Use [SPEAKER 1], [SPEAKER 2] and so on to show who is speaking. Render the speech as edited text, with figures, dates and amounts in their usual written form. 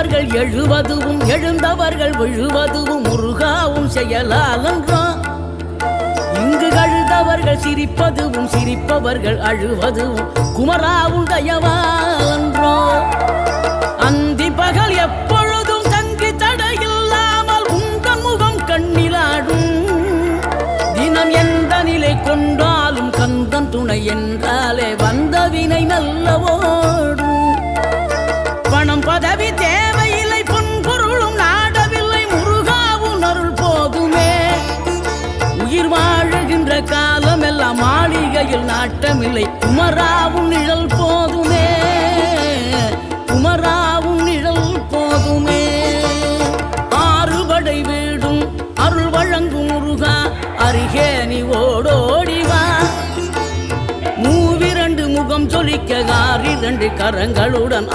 [SPEAKER 1] விழுந்தவர்கள் எழுவதுவும் எழுந்தவர்கள் விழுவதுவும் முருகாவும் செயலாலன்றோ. இங்கு கழுதவர்கள் சிரிப்பதுவும் சிரிப்பவர்கள் அழுவதுவும் குமராவும் தயவாலன்றோ. அந்தி பகல் எப்பொழுதும் தங்கி தடையில்லாமல் உங்கள் முகம் கண்ணிலாடும். தினம் எந்த நிலை கொண்டாலும் கந்தன் துணை என்றாலே வந்த வினை நல்லவோடும். பணம் பதவி தேவையில்லை பொன்பொருளும் நாடவில்லை முருகாவும் அருள் போதுமே. உயிர் வாழுகின்ற காலம் எல்லாம் மாளிகையில் நாட்டமில்லை குமராவும் நிழல் போதுமே. குமராவும் நிழல் போதுமே. ஆறுபடை வீடும் அருள் வழங்கும் முருகா அருகே நீ ஓடோடிவா. மூவிரண்டு முகம் சொலிக்க 6 கரங்களுடன்